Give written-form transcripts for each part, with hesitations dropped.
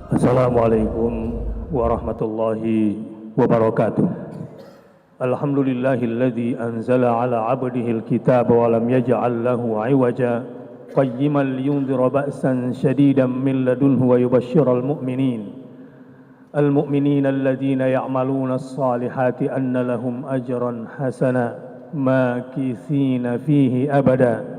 Assalamualaikum warahmatullahi wabarakatuh. Alhamdulillahilladzi anzala ala abdihil kitaba wa lam yaj'al lahu 'iwaja qayyiman liyundhira ba'san shadidan min ladunhu wa yubashshiral mu'minin alladhina ya'maluna as-salihati anna lahum ajran hasana makithina fihi abada.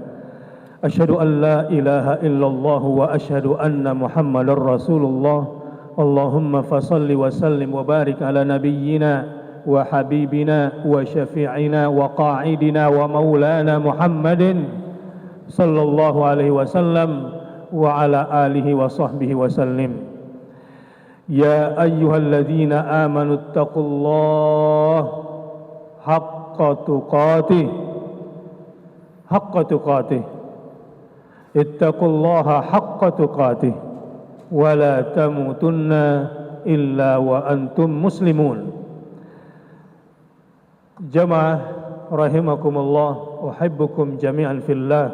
Asyhadu an la ilaha illallah wa asyhadu anna Muhammadar Rasulullah. Allahumma fasalli wa sallim wa barik ala nabiyyina wa habibina wa syafi'ina wa qa'idina wa maulana Muhammadin sallallahu alaihi wasallam wa ala alihi wa sahbihi wa sallim. Ya ayyuhalladzina amanu taqullaha haqqa tuqatih ittaqullaha haqqa tuqatih wa la tamutunna illa wa antum muslimun. Jamaah rahimakumullah, uhibbukum jami'an fillah,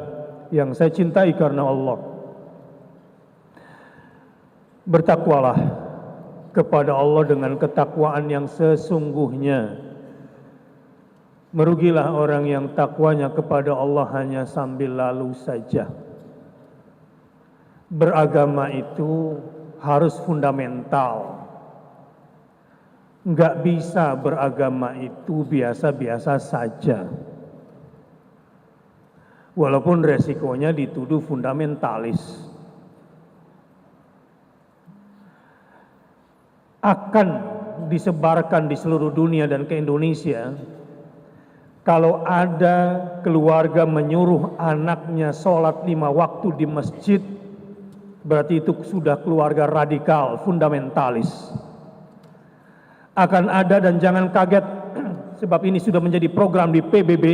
yang saya cintai karena Allah. Bertakwalah kepada Allah dengan ketakwaan yang sesungguhnya. Merugilah orang yang takwanya kepada Allah hanya sambil lalu saja. Beragama itu harus fundamental. Enggak bisa beragama itu biasa-biasa saja. Walaupun resikonya dituduh fundamentalis. Akan disebarkan di seluruh dunia dan ke Indonesia kalau ada keluarga menyuruh anaknya sholat 5 waktu di masjid, berarti itu sudah keluarga radikal, fundamentalis. Akan ada, dan jangan kaget, sebab ini sudah menjadi program di PBB,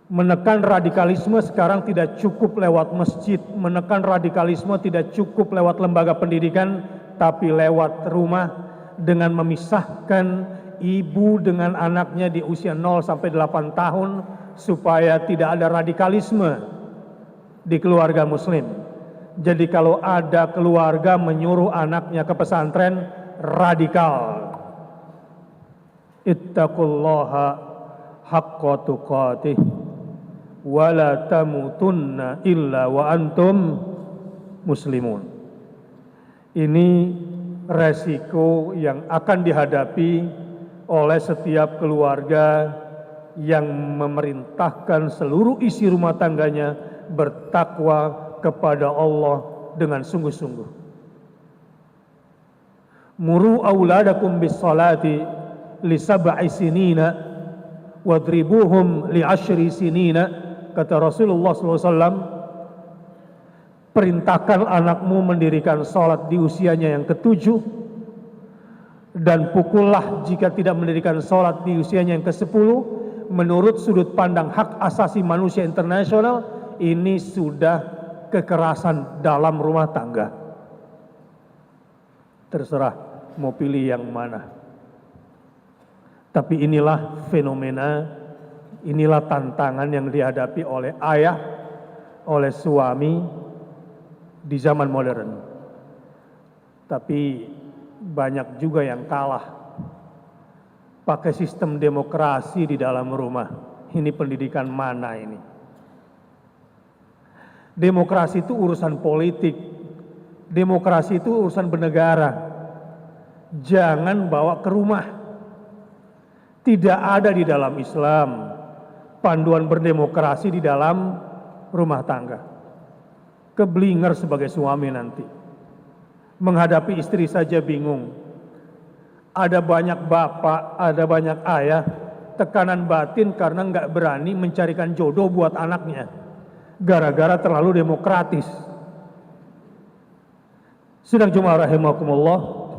menekan radikalisme sekarang tidak cukup lewat masjid, menekan radikalisme tidak cukup lewat lembaga pendidikan, tapi lewat rumah dengan memisahkan ibu dengan anaknya di usia 0 sampai 8 tahun supaya tidak ada radikalisme di keluarga muslim. Jadi kalau ada keluarga menyuruh anaknya ke pesantren, radikal. Ittaqullaha haqqa tuqatih wa la tamutunna illa wa antum muslimun. Ini resiko yang akan dihadapi oleh setiap keluarga yang memerintahkan seluruh isi rumah tangganya bertakwa kepada Allah dengan sungguh-sungguh. Muru auladakum bis salati li sab'i sinina wadribuhum li 10 sinina, kata Rasulullah SAW. Perintahkan anakmu mendirikan salat di usianya yang ke-7, dan pukullah jika tidak mendirikan salat di usianya yang ke-10. Menurut sudut pandang hak asasi manusia internasional, ini sudah kekerasan dalam rumah tangga. Terserah mau pilih yang mana. Tapi inilah fenomena, inilah tantangan yang dihadapi oleh ayah, oleh suami di zaman modern. Tapi banyak juga yang kalah pakai sistem demokrasi di dalam rumah. Ini pendidikan mana ini? Demokrasi itu urusan politik, demokrasi itu urusan bernegara. Jangan bawa ke rumah. Tidak ada di dalam Islam panduan berdemokrasi di dalam rumah tangga. Keblinger sebagai suami nanti. Menghadapi istri saja bingung. Ada banyak bapak, ada banyak ayah, tekanan batin karena nggak berani mencarikan jodoh buat anaknya. Gara-gara terlalu demokratis. Sidang Jumat rahimakumullah,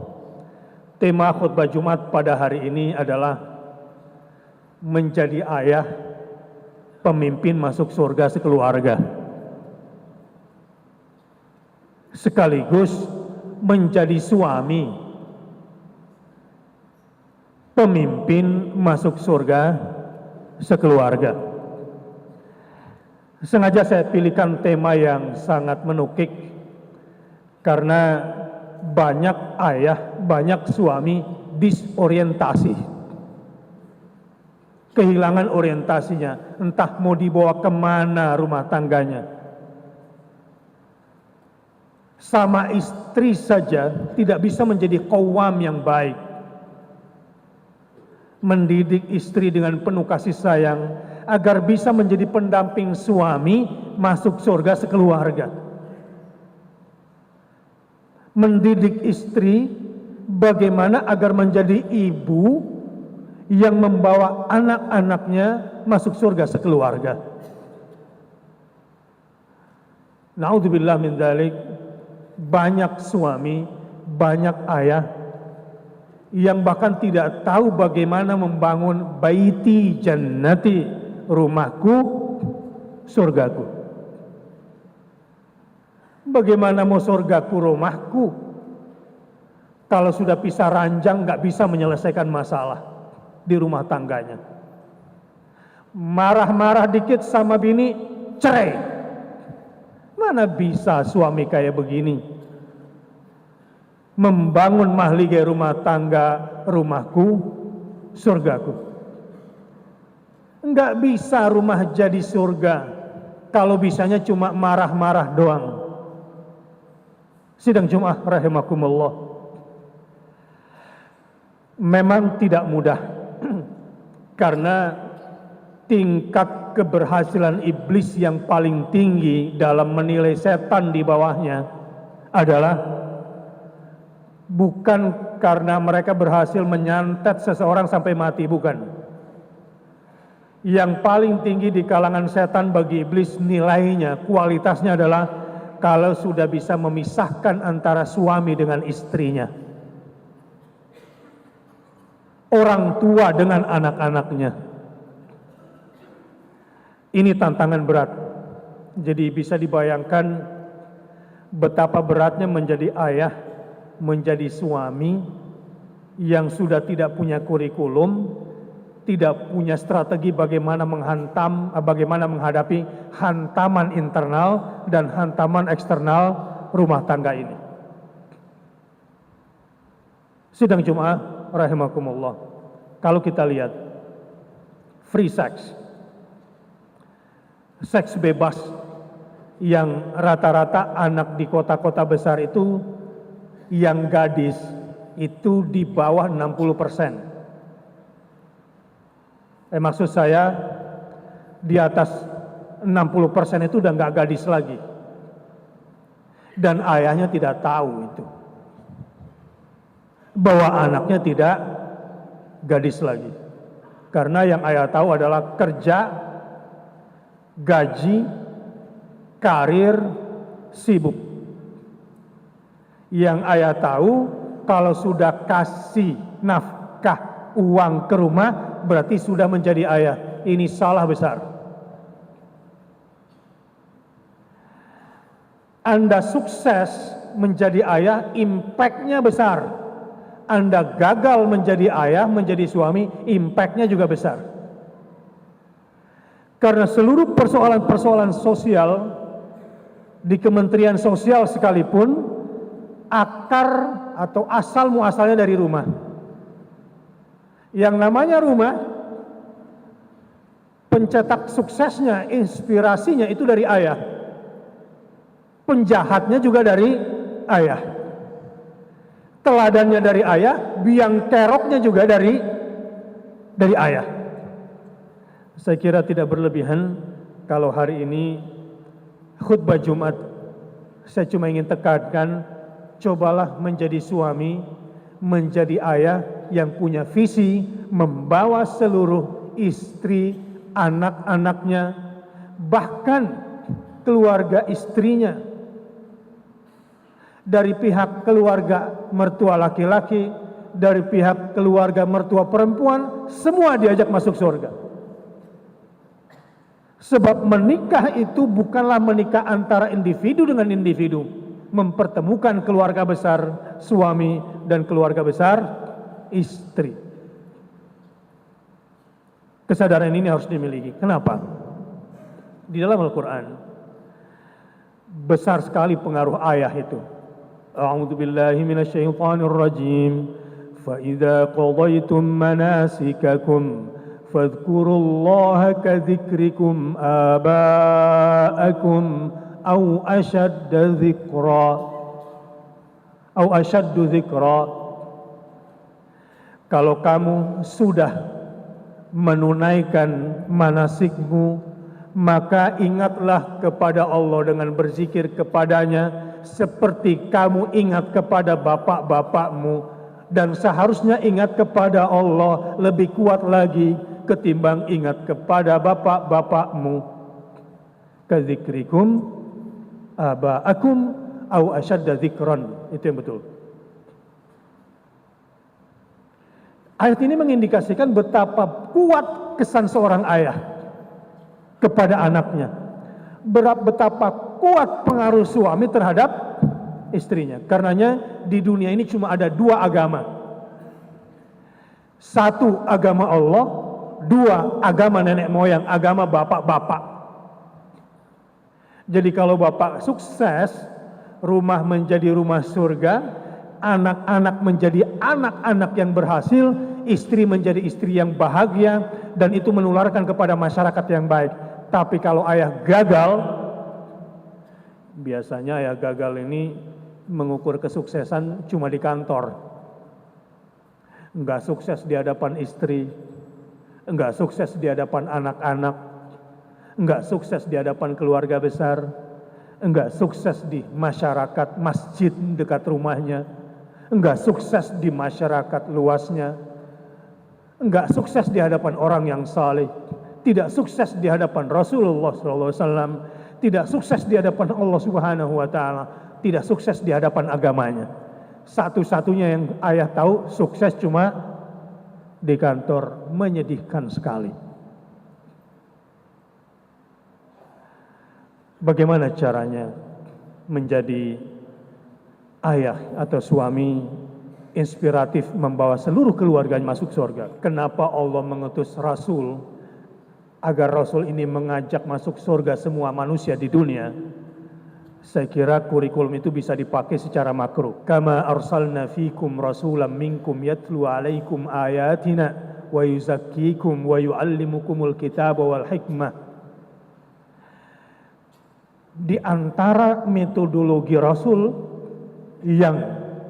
tema khutbah Jumat pada hari ini adalah menjadi ayah, pemimpin masuk surga sekeluarga. Sekaligus menjadi suami, pemimpin masuk surga sekeluarga. Sengaja saya pilihkan tema yang sangat menukik karena banyak ayah, banyak suami disorientasi. Kehilangan orientasinya, entah mau dibawa kemana rumah tangganya. Sama istri saja tidak bisa menjadi qawwam yang baik. Mendidik istri dengan penuh kasih sayang agar bisa menjadi pendamping suami masuk surga sekeluarga. Mendidik istri bagaimana agar menjadi ibu yang membawa anak-anaknya masuk surga sekeluarga. Na'udzubillah min dzalik, banyak suami, banyak ayah yang bahkan tidak tahu bagaimana membangun baiti jannati, rumahku, surgaku. Bagaimana mau surgaku, rumahku, kalau sudah pisah ranjang nggak bisa menyelesaikan masalah di rumah tangganya. Marah-marah dikit sama bini, cerai. Mana bisa suami kayak begini? Membangun mahligai rumah tangga, rumahku, surgaku. Enggak bisa rumah jadi surga kalau bisanya cuma marah-marah doang. Sidang Jumat rahimakumullah. Memang tidak mudah karena tingkat keberhasilan iblis yang paling tinggi dalam menilai setan di bawahnya adalah bukan karena mereka berhasil menyantet seseorang sampai mati, bukan. Yang paling tinggi di kalangan setan bagi iblis nilainya, kualitasnya adalah kalau sudah bisa memisahkan antara suami dengan istrinya, orang tua dengan anak-anaknya. Ini tantangan berat. Jadi bisa dibayangkan betapa beratnya menjadi ayah, menjadi suami yang sudah tidak punya kurikulum, tidak punya strategi bagaimana menghadapi hantaman internal dan hantaman eksternal rumah tangga ini. Sidang Jumat rahimakumullah. Kalau kita lihat free sex, seks bebas yang rata-rata anak di kota-kota besar itu yang gadis itu di bawah 60%. Maksud saya di atas 60% itu udah nggak gadis lagi. Dan ayahnya tidak tahu itu. Bahwa anaknya tidak gadis lagi. Karena yang ayah tahu adalah kerja, gaji, karir, sibuk. Yang ayah tahu kalau sudah kasih nafkah uang ke rumah berarti sudah menjadi ayah. Ini salah besar. Anda sukses menjadi ayah, impact-nya besar. Anda gagal menjadi ayah, menjadi suami, impact-nya juga besar. Karena seluruh persoalan-persoalan sosial di Kementerian Sosial sekalipun akar atau asal muasalnya dari rumah. Yang namanya rumah, pencetak suksesnya, inspirasinya itu dari ayah. Penjahatnya juga dari ayah. Teladannya dari ayah, biang keroknya juga dari ayah. Saya kira tidak berlebihan kalau hari ini khutbah Jumat saya cuma ingin tekankan, cobalah menjadi suami, menjadi ayah yang punya visi membawa seluruh istri, anak-anaknya, bahkan keluarga istrinya, dari pihak keluarga mertua laki-laki, dari pihak keluarga mertua perempuan, semua diajak masuk surga. Sebab menikah itu bukanlah menikah antara individu dengan individu, mempertemukan keluarga besar suami dan keluarga besar istri. Kesadaran ini harus dimiliki. Kenapa? Di dalam Al-Quran besar sekali pengaruh ayah itu. A'udzu billahi minasyaitonir rajim. Fa idza qadaytum manasikakum fadhkurullaha kadzikrikum aba'akum aw ashaddu dzikra. Kalau kamu sudah menunaikan manasikmu, maka ingatlah kepada Allah dengan berzikir kepadanya seperti kamu ingat kepada bapak-bapakmu, dan seharusnya ingat kepada Allah lebih kuat lagi ketimbang ingat kepada bapak-bapakmu. Kadzikrikum aba'akum au asyadda dzikran. Itu yang betul. Ayat ini mengindikasikan betapa kuat kesan seorang ayah kepada anaknya, betapa kuat pengaruh suami terhadap istrinya. Karenanya di dunia ini cuma ada dua agama. Satu, agama Allah. Dua, agama nenek moyang, agama bapak-bapak. Jadi kalau bapak sukses, rumah menjadi rumah surga, anak-anak menjadi anak-anak yang berhasil, istri menjadi istri yang bahagia, dan itu menularkan kepada masyarakat yang baik. Tapi kalau ayah gagal, biasanya ayah gagal ini mengukur kesuksesan cuma di kantor. Enggak sukses di hadapan istri, enggak sukses di hadapan anak-anak, enggak sukses di hadapan keluarga besar, enggak sukses di masyarakat masjid dekat rumahnya, enggak sukses di masyarakat luasnya, enggak sukses di hadapan orang yang saleh, tidak sukses di hadapan Rasulullah SAW, tidak sukses di hadapan Allah Subhanahu wa Ta'ala, tidak sukses di hadapan agamanya. Satu-satunya yang ayah tahu sukses cuma di kantor. Menyedihkan sekali. Bagaimana caranya menjadi ayah atau suami inspiratif membawa seluruh keluarganya masuk surga? Kenapa Allah mengutus Rasul agar Rasul ini mengajak masuk surga semua manusia di dunia? Saya kira kurikulum itu bisa dipakai secara makro. Kama arsalna fikum rasulam minkum yatlu alaikum ayatina wa yuzakkikum wa yuallimukumul kitaba wal hikmah. Di antara metodologi Rasul yang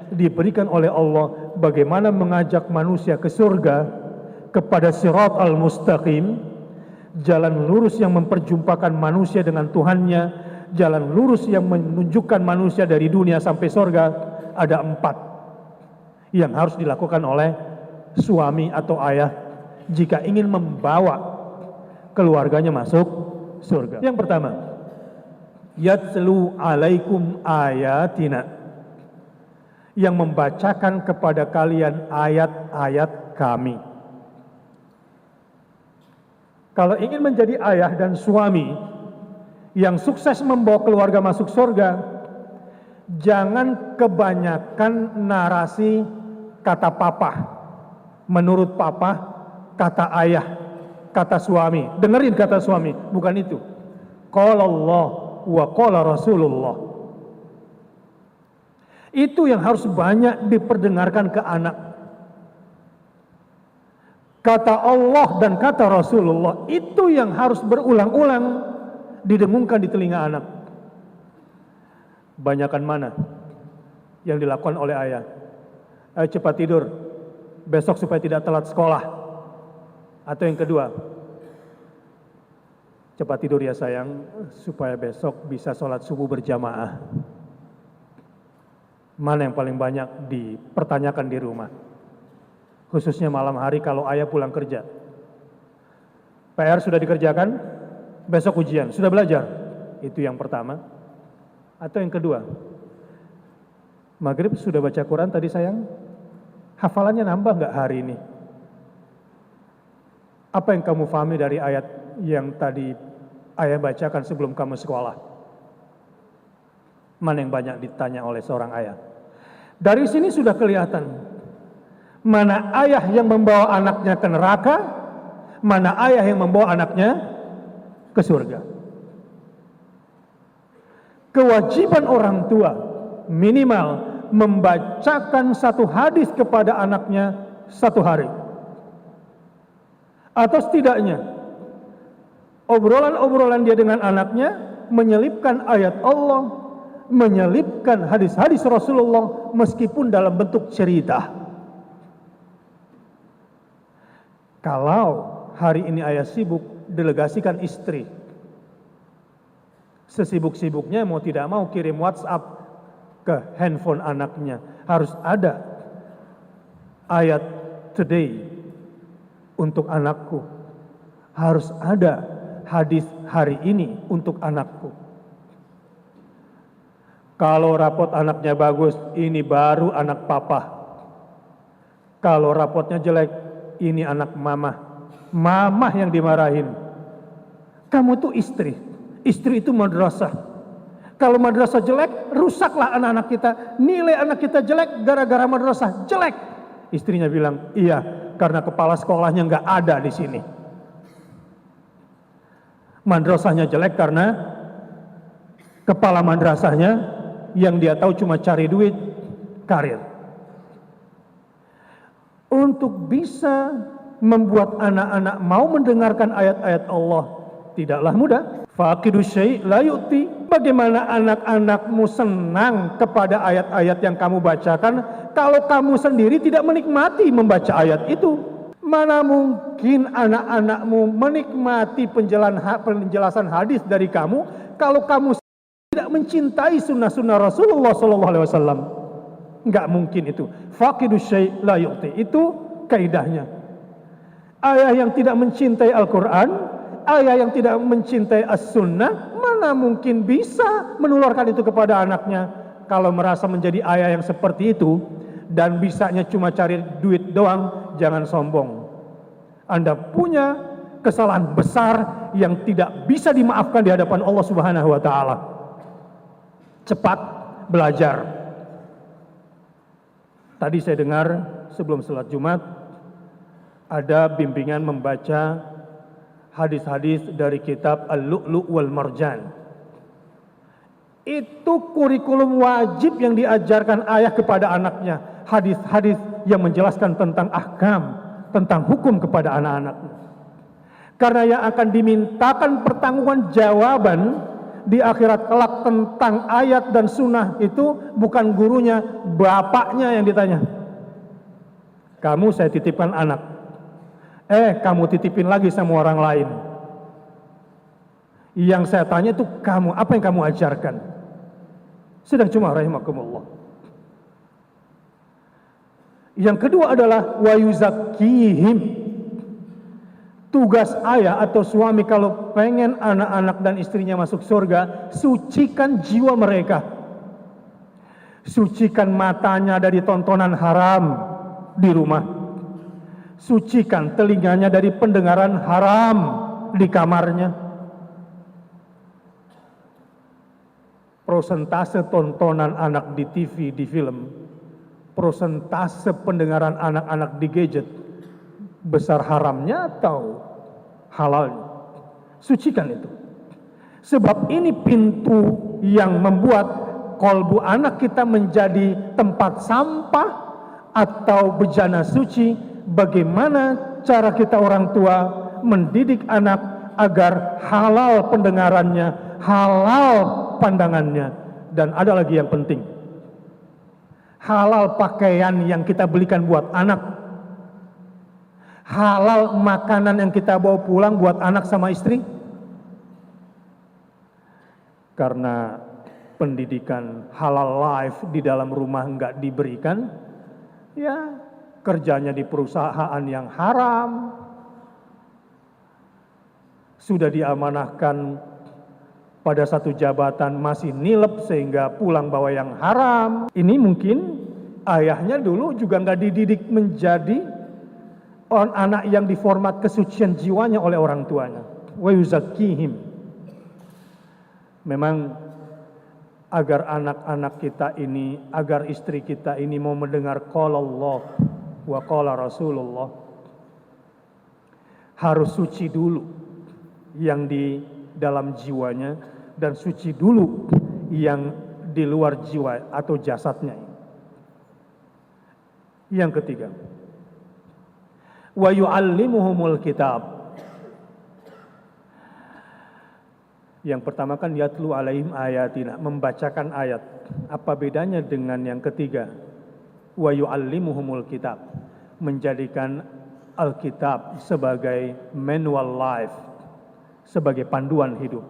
diberikan oleh Allah bagaimana mengajak manusia ke surga kepada sirat al-mustaqim, jalan lurus yang memperjumpakan manusia dengan Tuhannya, jalan lurus yang menunjukkan manusia dari dunia sampai surga. Ada 4 yang harus dilakukan oleh suami atau ayah jika ingin membawa keluarganya masuk surga. Yang pertama, yatlu alaikum ayatina, yang membacakan kepada kalian ayat-ayat kami. Kalau ingin menjadi ayah dan suami yang sukses membawa keluarga masuk surga, jangan kebanyakan narasi kata papa, menurut papa, kata ayah, kata suami. Dengerin kata suami, bukan itu. Qala Allah wa qala Rasulullah. Itu yang harus banyak diperdengarkan ke anak. Kata Allah dan kata Rasulullah itu yang harus berulang-ulang didengungkan di telinga anak. Banyakan mana yang dilakukan oleh ayah? Ayo cepat tidur, besok supaya tidak telat sekolah. Atau yang kedua, cepat tidur ya sayang, supaya besok bisa sholat subuh berjamaah. Mana yang paling banyak dipertanyakan di rumah? Khususnya malam hari kalau ayah pulang kerja. PR sudah dikerjakan? Besok ujian, sudah belajar? Itu yang pertama. Atau yang kedua, maghrib sudah baca Quran tadi sayang? Hafalannya nambah nggak hari ini? Apa yang kamu pahami dari ayat yang tadi ayah bacakan sebelum kamu sekolah? Mana yang banyak ditanya oleh seorang ayah? Dari sini sudah kelihatan mana ayah yang membawa anaknya ke neraka, mana ayah yang membawa anaknya ke surga. Kewajiban orang tua minimal membacakan satu hadis kepada anaknya satu hari. Atau setidaknya obrolan-obrolan dia dengan anaknya menyelipkan ayat Allah, menyelipkan hadis-hadis Rasulullah meskipun dalam bentuk cerita. Kalau hari ini ayah sibuk, delegasikan istri. Sesibuk-sibuknya mau tidak mau kirim WhatsApp ke handphone anaknya. Harus ada ayat today untuk anakku. Harus ada hadis hari ini untuk anakku. Kalau rapot anaknya bagus, ini baru anak papa. Kalau rapotnya jelek, ini anak mama. Mama yang dimarahin. Kamu tuh istri. Istri itu madrasah. Kalau madrasah jelek, rusaklah anak-anak kita. Nilai anak kita jelek gara-gara madrasah jelek. Istrinya bilang, iya, karena kepala sekolahnya nggak ada di sini. Madrasahnya jelek karena kepala madrasahnya yang dia tahu cuma cari duit, karir. Untuk bisa membuat anak-anak mau mendengarkan ayat-ayat Allah tidaklah mudah. Faqidu syai' la yu'ti. Bagaimana anak-anakmu senang kepada ayat-ayat yang kamu bacakan kalau kamu sendiri tidak menikmati membaca ayat itu? Mana mungkin anak-anakmu menikmati penjelasan hadis dari kamu kalau kamu tidak mencintai sunnah-sunnah Rasulullah SAW? Enggak mungkin itu. Faqidu syai' la yu'ti. Itu kaidahnya. Ayah yang tidak mencintai Al-Quran, ayah yang tidak mencintai As-Sunnah, mana mungkin bisa menularkan itu kepada anaknya. Kalau merasa menjadi ayah yang seperti itu dan bisanya cuma cari duit doang, jangan sombong. Anda punya kesalahan besar yang tidak bisa dimaafkan di hadapan Allah Subhanahu wa taala. Cepat belajar. Tadi saya dengar sebelum salat Jumat ada bimbingan membaca hadis-hadis dari kitab Al-Lu'lu' wal Marjan. Itu kurikulum wajib yang diajarkan ayah kepada anaknya. Hadis-hadis yang menjelaskan tentang ahkam, tentang hukum kepada anak-anaknya. Karena yang akan dimintakan pertanggungjawaban jawaban di akhirat kelak tentang ayat dan sunnah itu bukan gurunya, bapaknya yang ditanya. Kamu saya titipkan anak. Kamu titipin lagi sama orang lain. Yang saya tanya itu kamu, apa yang kamu ajarkan? Sedang cuma rahimakumullah. Yang kedua adalah wa yuzakkihim. Tugas ayah atau suami kalau pengen anak-anak dan istrinya masuk surga, sucikan jiwa mereka. Sucikan matanya dari tontonan haram di rumah. Sucikan telinganya dari pendengaran haram di kamarnya. Prosentase tontonan anak di TV, di film, prosentase pendengaran anak-anak di gadget, besar haramnya atau halalnya. Sucikan itu. Sebab ini pintu yang membuat kolbu anak kita menjadi tempat sampah atau bejana suci. Bagaimana cara kita orang tua mendidik anak agar halal pendengarannya, halal pandangannya, dan ada lagi yang penting, halal pakaian yang kita belikan buat anak, halal makanan yang kita bawa pulang buat anak sama istri. Karena pendidikan halal life di dalam rumah nggak diberikan, ya kerjanya di perusahaan yang haram, sudah diamanahkan pada satu jabatan masih nilep sehingga pulang bawa yang haram. Ini mungkin ayahnya dulu juga nggak dididik menjadi anak yang diformat kesucian jiwanya oleh orang tuanya. Wa yuzakkihim. Memang agar anak-anak kita ini, agar istri kita ini mau mendengar qala Allah wa qala Rasulullah, harus suci dulu yang di dalam jiwanya dan suci dulu yang di luar jiwa atau jasadnya. Yang ketiga, wa yu'allimuhumul kitab. Yang pertama kan yatlu alaihim ayatina, membacakan ayat. Apa bedanya dengan yang ketiga? Wa yu'allimuhumul kitab, menjadikan Alkitab sebagai manual life, sebagai panduan hidup.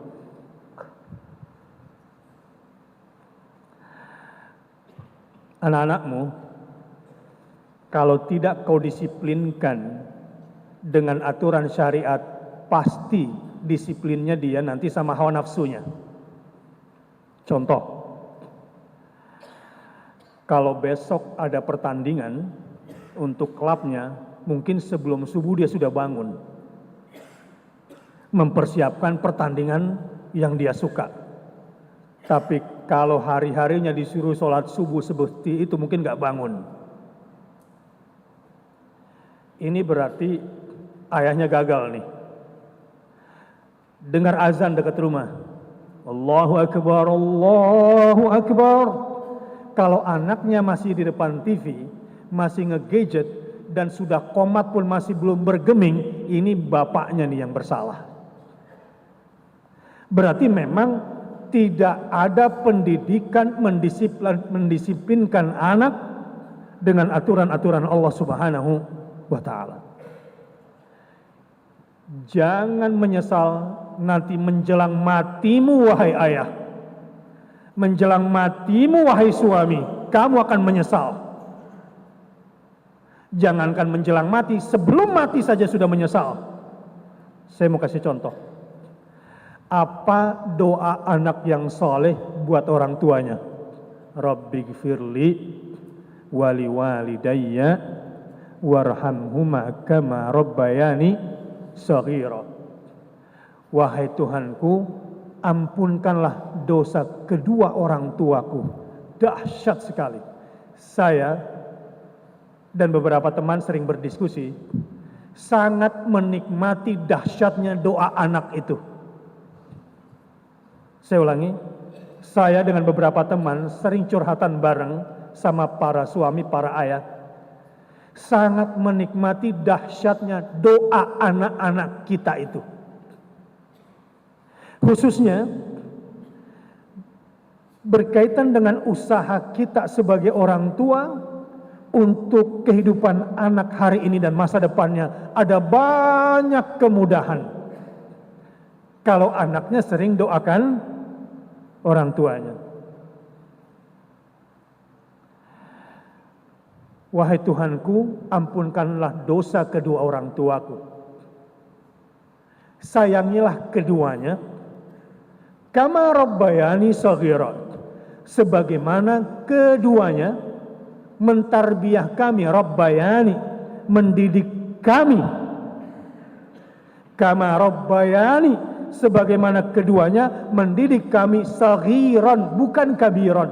Anak-anakmu, kalau tidak kau disiplinkan dengan aturan syariat, pasti disiplinnya dia nanti sama hawa nafsunya. Contoh, kalau besok ada pertandingan untuk klubnya, mungkin sebelum subuh dia sudah bangun, mempersiapkan pertandingan yang dia suka. Tapi kalau hari-harinya disuruh sholat subuh seperti itu, mungkin gak bangun. Ini berarti ayahnya gagal nih. Dengar azan dekat rumah, Allahu Akbar, Allahu Akbar. Kalau anaknya masih di depan TV, masih nge-gadget, dan sudah komat pun masih belum bergeming, ini bapaknya nih yang bersalah. Berarti memang tidak ada pendidikan mendisiplinkan anak dengan aturan-aturan Allah Subhanahu wa Ta'ala. Jangan menyesal nanti menjelang matimu, wahai ayah. Menjelang matimu, wahai suami, kamu akan menyesal. Jangankan menjelang mati, sebelum mati saja sudah menyesal. Saya mau kasih contoh. Apa doa anak yang soleh buat orang tuanya? Rabbighfirli wali walidayya warhamhuma kama rabbayani shaghira. Wahai Tuhanku, ampunkanlah dosa kedua orang tuaku. Dahsyat sekali. Saya dan beberapa teman sering berdiskusi, sangat menikmati dahsyatnya doa anak itu. Saya ulangi, saya dengan beberapa teman sering curhatan bareng sama para suami, para ayah. Sangat menikmati dahsyatnya doa anak-anak kita itu. Khususnya berkaitan dengan usaha kita sebagai orang tua untuk kehidupan anak hari ini dan masa depannya. Ada banyak kemudahan kalau anaknya sering doakan orang tuanya. Wahai Tuhanku, ampunkanlah dosa kedua orang tuaku. Sayangilah keduanya, kama rabbayani shaghira, sebagaimana keduanya mentarbiyah kami, rabbayani, mendidik kami. Kama rabbayani, sebagaimana keduanya mendidik kami saghiran, bukan kabiran.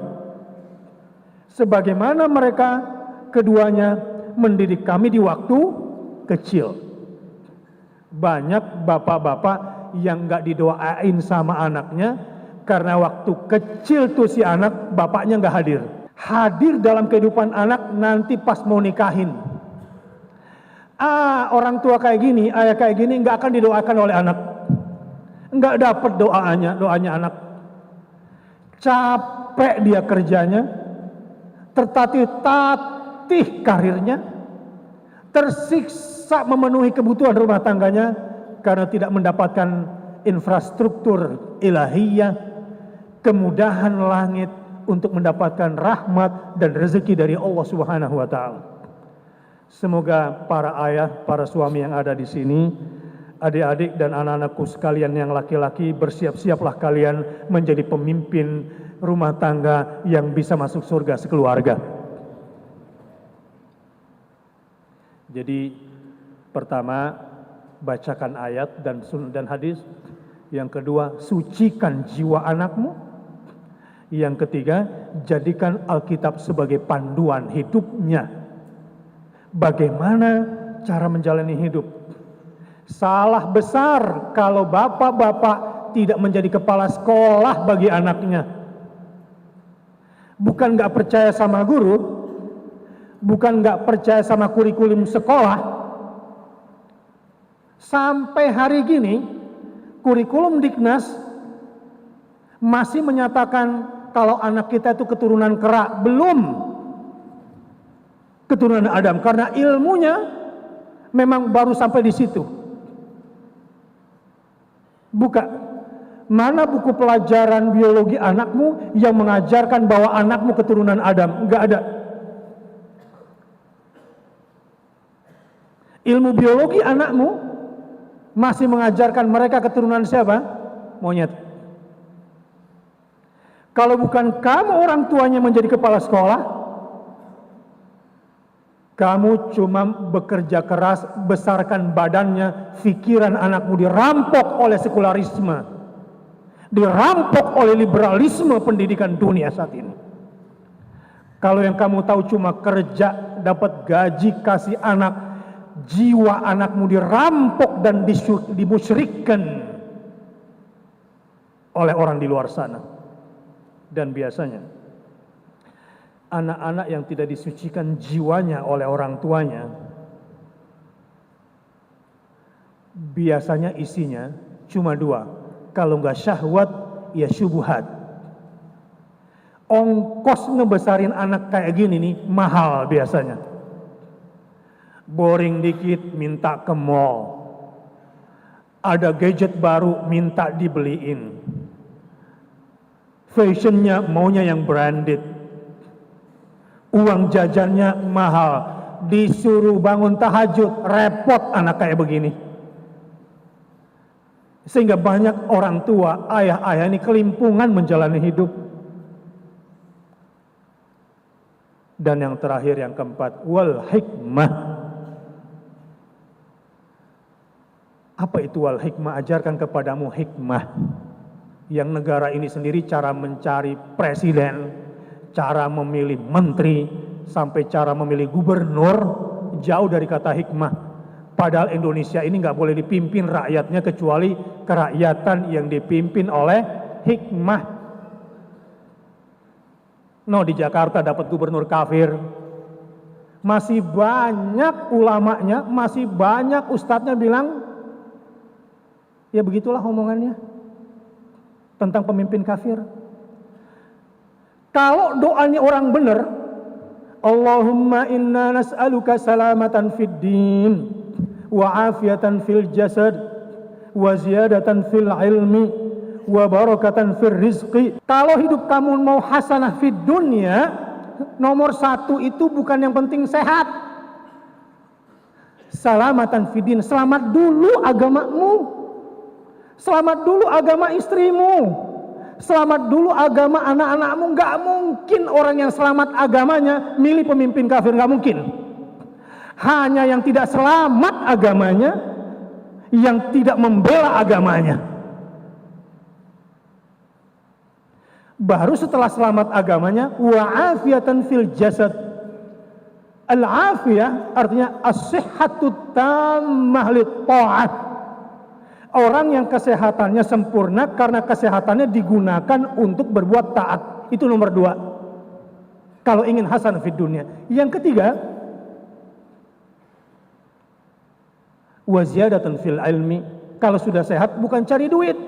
Sebagaimana mereka keduanya mendidik kami di waktu kecil. Banyak bapak-bapak yang gak didoain sama anaknya karena waktu kecil tuh si anak bapaknya gak hadir. Hadir dalam kehidupan anak nanti pas mau nikahin. Orang tua kayak gini, ayah kayak gini gak akan didoakan oleh anak. Enggak dapat doanya anak. Capek dia kerjanya, tertatih karirnya, tersiksa memenuhi kebutuhan rumah tangganya karena tidak mendapatkan infrastruktur ilahiyah, kemudahan langit untuk mendapatkan rahmat dan rezeki dari Allah Subhanahu wa Ta'ala. Semoga para ayah, para suami yang ada di sini, adik-adik dan anak-anakku sekalian yang laki-laki, bersiap-siaplah kalian menjadi pemimpin rumah tangga yang bisa masuk surga sekeluarga. Jadi pertama, bacakan ayat dan hadis. Yang kedua, sucikan jiwa anakmu. Yang ketiga, jadikan Alkitab sebagai panduan hidupnya. Bagaimana cara menjalani hidup? Salah besar kalau bapak-bapak tidak menjadi kepala sekolah bagi anaknya. Bukan gak percaya sama guru, bukan nggak percaya sama kurikulum sekolah. Sampai hari gini, kurikulum Diknas masih menyatakan kalau anak kita itu keturunan kera, belum keturunan Adam, karena ilmunya memang baru sampai di situ. Buka, mana buku pelajaran biologi anakmu yang mengajarkan bahwa anakmu keturunan Adam? Enggak ada. Ilmu biologi anakmu masih mengajarkan mereka keturunan siapa? Monyet. Kalau bukan kamu orang tuanya menjadi kepala sekolah, kamu cuma bekerja keras, besarkan badannya, pikiran anakmu dirampok oleh sekularisme, dirampok oleh liberalisme pendidikan dunia saat ini. Kalau yang kamu tahu cuma kerja, dapat gaji, kasih anak, jiwa anakmu dirampok dan dimusyrikkan oleh orang di luar sana. Dan biasanya anak-anak yang tidak disucikan jiwanya oleh orang tuanya, biasanya isinya cuma dua, kalau nggak syahwat ya syubhat. Ongkos ngebesarin anak kayak gini nih mahal biasanya. Boring dikit minta ke mall, ada gadget baru minta dibeliin, fashionnya maunya yang branded, uang jajannya mahal, disuruh bangun tahajud, repot anak kayak begini. Sehingga banyak orang tua, ayah-ayah ini kelimpungan menjalani hidup. Dan yang terakhir, yang keempat, wal hikmah. Apa itu wal hikmah? Ajarkan kepadamu hikmah. Yang negara ini sendiri cara mencari presiden, cara memilih menteri, sampai cara memilih gubernur, jauh dari kata hikmah. Padahal Indonesia ini nggak boleh dipimpin rakyatnya kecuali kerakyatan yang dipimpin oleh hikmah. No, di Jakarta dapat gubernur kafir, masih banyak ulamanya, masih banyak ustadznya bilang, ya begitulah omongannya tentang pemimpin kafir. Kalau doanya orang benar, Allahumma inna nas'aluka salamatan fid din wa afiatan fil jasad wa ziyadatan fil ilmi wa barakatan fil rizqi. Kalau hidup kamu mau hasanah fid dunya, nomor satu itu bukan yang penting sehat. Salamatan fid din, selamat dulu agamamu. Selamat dulu agama istrimu, selamat dulu agama anak-anakmu. Gak mungkin orang yang selamat agamanya milih pemimpin kafir, gak mungkin. Hanya yang tidak selamat agamanya, yang tidak membela agamanya. Baru setelah selamat agamanya, wa'afiatan fil jasad. Al-afiyah artinya as-sihhatu tammah lit-ta'ah. Orang yang kesehatannya sempurna karena kesehatannya digunakan untuk berbuat taat. Itu nomor dua. Kalau ingin hasan fid dunya. Yang ketiga, wa ziyadatan fil ilmi. Kalau sudah sehat bukan cari duit.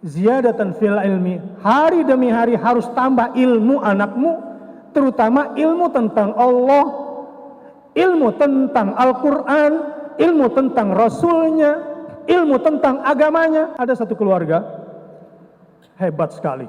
Ziyadatan fil ilmi. Hari demi hari harus tambah ilmu anakmu, terutama ilmu tentang Allah, ilmu tentang Al-Quran, ilmu tentang Rasulnya, ilmu tentang agamanya. Ada satu keluarga hebat sekali,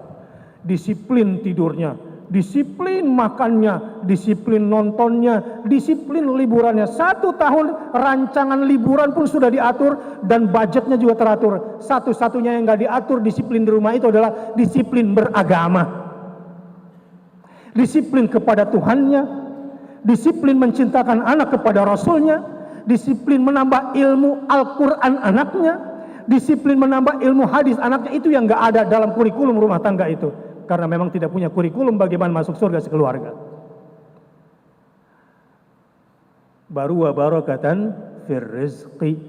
disiplin tidurnya, disiplin makannya, disiplin nontonnya, disiplin liburannya. 1 tahun rancangan liburan pun sudah diatur dan budgetnya juga teratur. Satu-satunya yang nggak diatur disiplin di rumah itu adalah disiplin beragama, disiplin kepada Tuhannya, disiplin mencintakan anak kepada Rasulnya, disiplin menambah ilmu Al-Quran anaknya, disiplin menambah ilmu hadis anaknya. Itu yang gak ada dalam kurikulum rumah tangga itu, karena memang tidak punya kurikulum bagaimana masuk surga sekeluarga. Baru wa barakatan fir rizqi.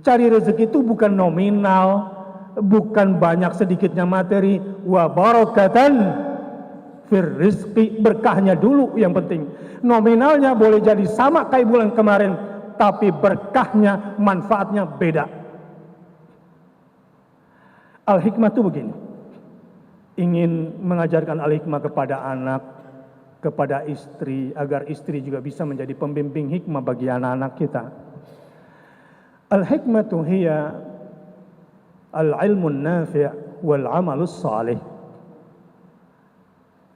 Cari rezeki itu bukan nominal, bukan banyak sedikitnya materi. Wa barakatan fir rizqi, berkahnya dulu yang penting. Nominalnya boleh jadi sama kayak bulan kemarin, tapi berkahnya, manfaatnya beda. Al-hikmah itu begini, ingin mengajarkan al-hikmah kepada anak, kepada istri, agar istri juga bisa menjadi pembimbing hikmah bagi anak-anak kita. Al-hikmatu hiya al-ilmun nafi' wal amalus salih.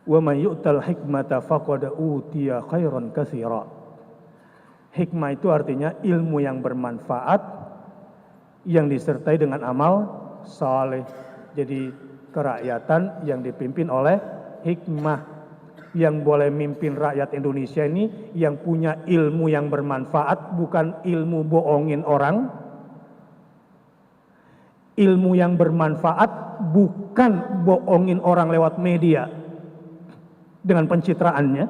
Wa man yu'tal hikmata faqad utiya khairan katsira. Hikmah itu artinya ilmu yang bermanfaat yang disertai dengan amal saleh. Jadi kerakyatan yang dipimpin oleh hikmah. Yang boleh mimpin rakyat Indonesia ini yang punya ilmu yang bermanfaat, bukan ilmu bohongin orang. Ilmu yang bermanfaat bukan bohongin orang lewat media dengan pencitraannya.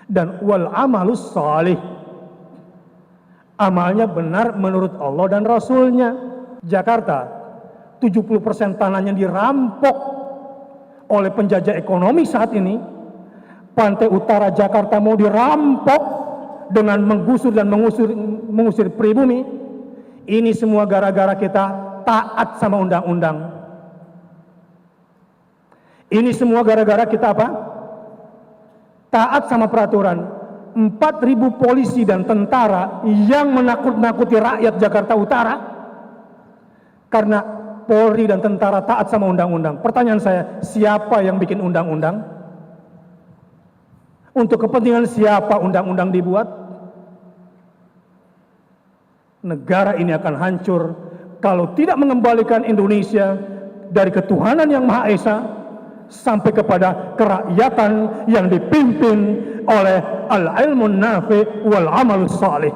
Dan wal amalus salih, amalnya benar menurut Allah dan Rasulnya. Jakarta 70% tanahnya dirampok oleh penjajah ekonomi saat ini. Pantai utara Jakarta mau dirampok dengan menggusur dan mengusir pribumi. Ini semua gara-gara kita taat sama undang-undang. Ini semua gara-gara kita apa? Taat sama peraturan. 4.000 polisi dan tentara yang menakut-nakuti rakyat Jakarta Utara karena Polri dan tentara taat sama undang-undang. Pertanyaan saya, siapa yang bikin undang-undang? Untuk kepentingan siapa undang-undang dibuat? Negara ini akan hancur kalau tidak mengembalikan Indonesia dari ketuhanan yang Maha Esa sampai kepada kerakyatan yang dipimpin oleh al-ilmun nafi' wal amalus salih.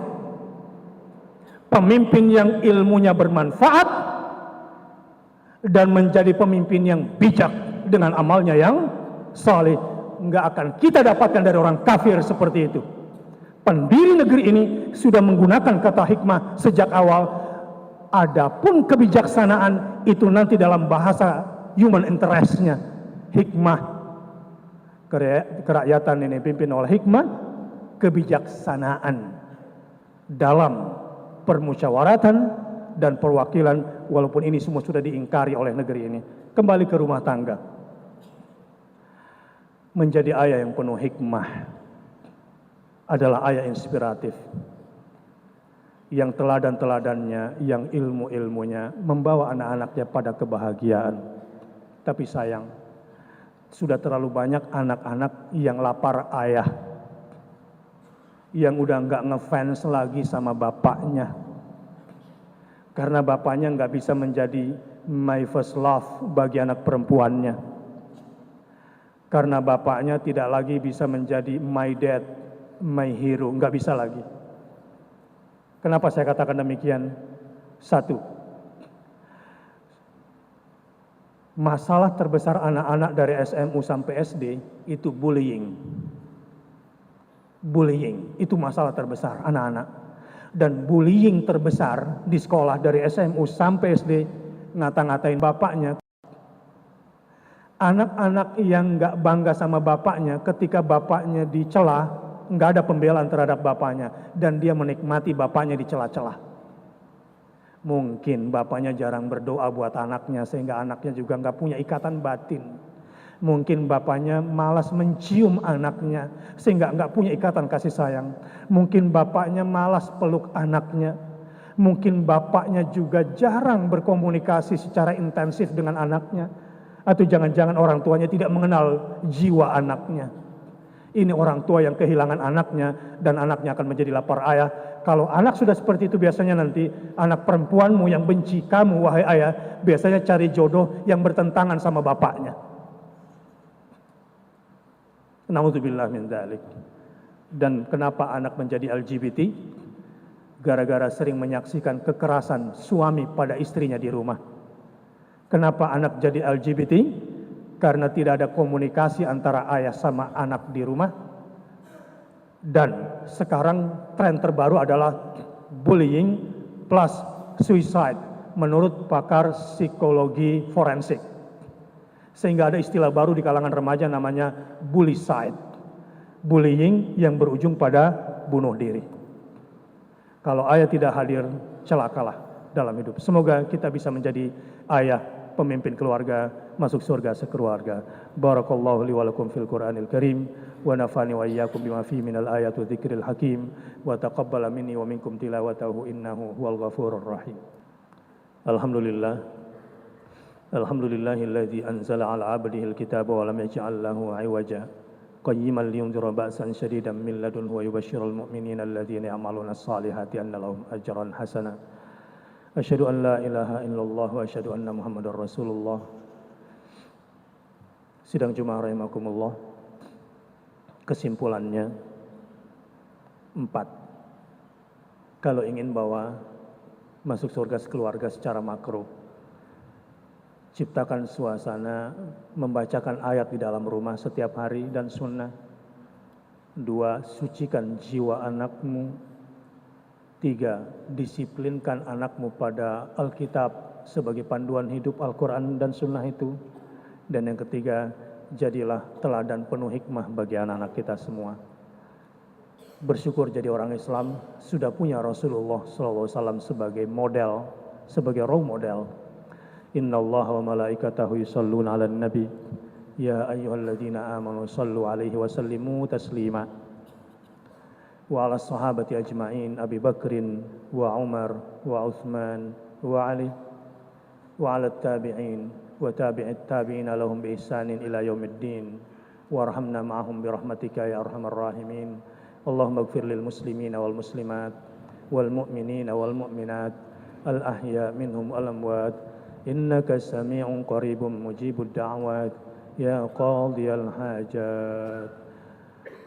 Pemimpin yang ilmunya bermanfaat dan menjadi pemimpin yang bijak dengan amalnya yang saleh. Enggak akan kita dapatkan dari orang kafir seperti itu. Pendiri negeri ini sudah menggunakan kata hikmah sejak awal. Adapun kebijaksanaan itu nanti dalam bahasa human interest-nya. Hikmah, kerakyatan ini dipimpin oleh hikmah, kebijaksanaan dalam permusyawaratan dan perwakilan, walaupun ini semua sudah diingkari oleh negeri ini. Kembali ke rumah tangga. Menjadi ayah yang penuh hikmah adalah ayah inspiratif, yang teladan-teladannya, yang ilmu-ilmunya membawa anak-anaknya pada kebahagiaan. Tapi sayang, sudah terlalu banyak anak-anak yang lapar ayah, yang udah nggak ngefans lagi sama bapaknya, karena bapaknya nggak bisa menjadi my first love bagi anak perempuannya. Karena bapaknya tidak lagi bisa menjadi my dad, my hero, nggak bisa lagi. Kenapa saya katakan demikian? Satu, masalah terbesar anak-anak dari SMU sampai SD itu bullying. Bullying itu masalah terbesar anak-anak. Dan bullying terbesar di sekolah dari SMU sampai SD ngata-ngatain bapaknya. Anak-anak yang nggak bangga sama bapaknya, ketika bapaknya dicela, nggak ada pembelaan terhadap bapaknya, dan dia menikmati bapaknya dicela-cela. Mungkin bapaknya jarang berdoa buat anaknya, sehingga anaknya juga nggak punya ikatan batin. Mungkin bapaknya malas mencium anaknya, sehingga nggak punya ikatan kasih sayang. Mungkin bapaknya malas peluk anaknya. Mungkin bapaknya juga jarang berkomunikasi secara intensif dengan anaknya. Atau jangan-jangan orang tuanya tidak mengenal jiwa anaknya. Ini orang tua yang kehilangan anaknya dan anaknya akan menjadi lapar ayah. Kalau anak sudah seperti itu biasanya nanti anak perempuanmu yang benci kamu wahai ayah biasanya cari jodoh yang bertentangan sama bapaknya. Na'udzubillah min dzalik. Dan kenapa anak menjadi LGBT? Gara-gara sering menyaksikan kekerasan suami pada istrinya di rumah. Kenapa anak jadi LGBT? Karena tidak ada komunikasi antara ayah sama anak di rumah. Dan sekarang tren terbaru adalah bullying plus suicide menurut pakar psikologi forensik. Sehingga ada istilah baru di kalangan remaja namanya bullycide. Bullying yang berujung pada bunuh diri. Kalau ayah tidak hadir, celakalah dalam hidup. Semoga kita bisa menjadi ayah, pemimpin keluarga, masuk surga sekeluarga. Barakallahu li wa lakum fil Qur'anil Karim wa nafani wa iyyakum bima fihi minal ayati wa dzikril hakim wa taqabbala minni wa minkum tilawatahu innahu huwal ghafurur rahim. Alhamdulillah. Alhamdulillahilladzi anzala 'ala 'abdihi al-kitaba wa lam yaj'al lahu 'iwaja qayyiman liyunzira ba'san shadidan min ladunhu wa yubashshiral mu'minina alladhina ya'maluna as-salihati anna lahum ajran hasana. Asyhadu an la ilaha illallah wa asyhadu anna Muhammadar Rasulullah. Sidang Jumat rahimakumullah. Kesimpulannya 4. Kalau ingin bawa masuk surga sekeluarga secara makro, ciptakan suasana membacakan ayat di dalam rumah setiap hari dan sunnah. 2. Sucikan jiwa anakmu. 3. Disiplinkan anakmu pada Alkitab sebagai panduan hidup Al-Quran dan sunnah itu. Dan yang ketiga, jadilah teladan penuh hikmah bagi anak-anak kita semua. Bersyukur jadi orang Islam sudah punya Rasulullah SAW sebagai model, sebagai role model. Innallaha wa malaikatahu yusholluna 'alan nabi ya ayyuhalladzina amanu shallu 'alaihi wa sallimu taslima. Wa 'ala sahabati ajma'in Abi Bakrin wa Umar wa Utsman wa Ali wa 'ala tabi'in wa tabi'it tabi'ina lahum bi ihsanin ila yaumiddin warhamna ma'ahum bi rahmatika ya arhamar rahimin. Allahumma ighfir lil muslimina wal muslimat wal mu'minina wal mu'minat al ahya minhum wal amwat innaka sami'un qaribun mujibud da'wat ya qadiyal hajat.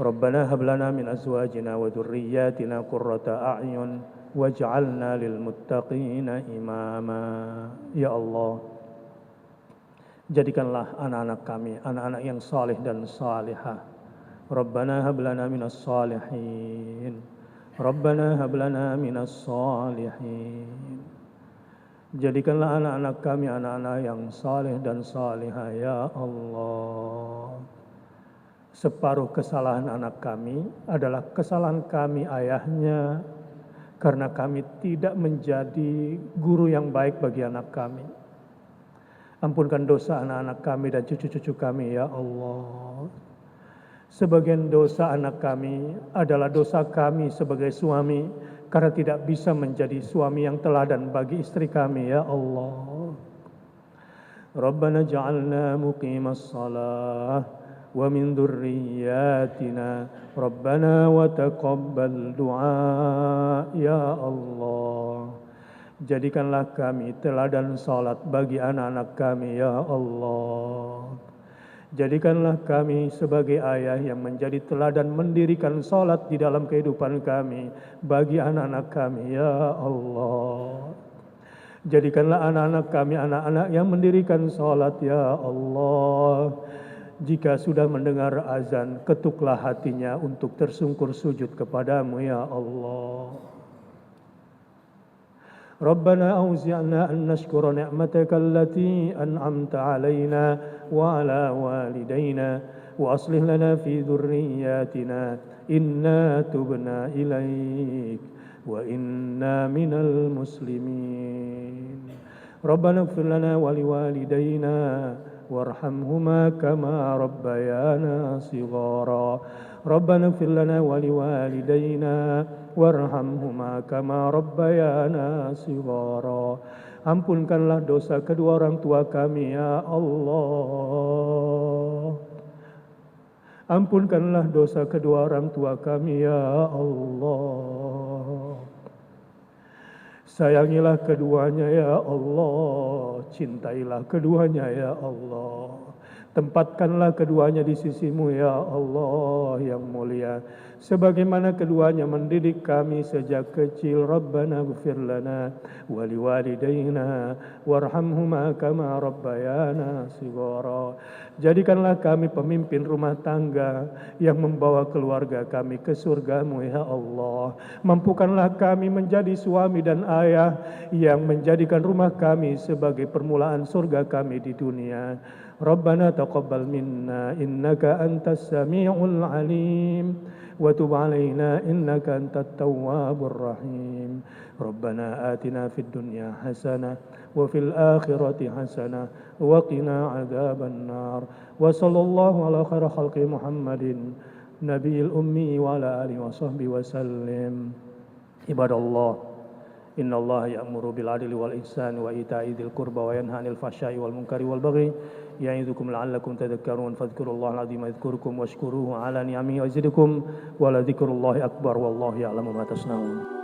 Rabbana hab lana min azwajina wa dhurriyyatina qurrata a'yun waj'alna lil muttaqina imama. Ya Allah, jadikanlah anak-anak kami anak-anak yang saleh dan salihah. Rabbana hab lana minas salihin. Rabbana hab lana minas salihin. Jadikanlah anak-anak kami anak-anak yang saleh dan salihah ya Allah. Separuh kesalahan anak kami adalah kesalahan kami ayahnya, karena kami tidak menjadi guru yang baik bagi anak kami. Ampunkan dosa anak-anak kami dan cucu-cucu kami ya Allah. Sebagian dosa anak kami adalah dosa kami sebagai suami, karena tidak bisa menjadi suami yang teladan bagi istri kami ya Allah. Rabbana ja'alna muqimas salah wa min dzurriyyatina Rabbana wa taqabbal du'a ya Allah. Jadikanlah kami teladan salat bagi anak-anak kami ya Allah. Jadikanlah kami sebagai ayah yang menjadi teladan mendirikan salat di dalam kehidupan kami bagi anak-anak kami ya Allah. Jadikanlah anak-anak kami anak-anak yang mendirikan salat ya Allah. Jika sudah mendengar azan, ketuklah hatinya untuk tersungkur sujud kepadamu ya Allah. Rabbana auzi'na an nashkura ni'mataka allati an'amta 'alaina wa 'ala walidayna wa aslih lana fi dhurriyyatina inna tubna ilaik wa inna minal muslimin. Rabbana ighfir lana wa liwalidayna warhamhuma kama rabbayana shighara. Rabbana ighfir lana wa liwalidayna warhamhuma kama rabbayana shighara. Ampunkanlah dosa kedua orang tua kami ya Allah. Ampunkanlah dosa kedua orang tua kami ya Allah. Sayangilah keduanya ya Allah. Cintailah keduanya ya Allah. Tempatkanlah keduanya di sisimu ya Allah yang mulia. Sebagaimana keduanya mendidik kami sejak kecil. Rabbana ighfir lana wa liwalidayna warhamhuma kama rabbayana shighara. Jadikanlah kami pemimpin rumah tangga yang membawa keluarga kami ke surgamu ya Allah. Mampukanlah kami menjadi suami dan ayah yang menjadikan rumah kami sebagai permulaan surga kami di dunia. ربنا تقبل منا إنك أنت السميع العليم وتب علينا إنك أنت التواب الرحيم ربنا آتنا في الدنيا حسنة وفي الآخرة حسنة وقنا عذاب النار وصلى الله على خير خلق محمد نبي الأمي وعلى آله وصحبه وسلم عباد الله إن الله يأمر بالعدل والإحسان وإيتاء ذي القربى وينهى عن الفحشاء والمنكر والبغي يعظكم لعلكم تذكرون فاذكروا الله العظيم يذكركم واشكروه على نعمه يزدكم ولذكر الله أكبر والله يعلم ما تصنعون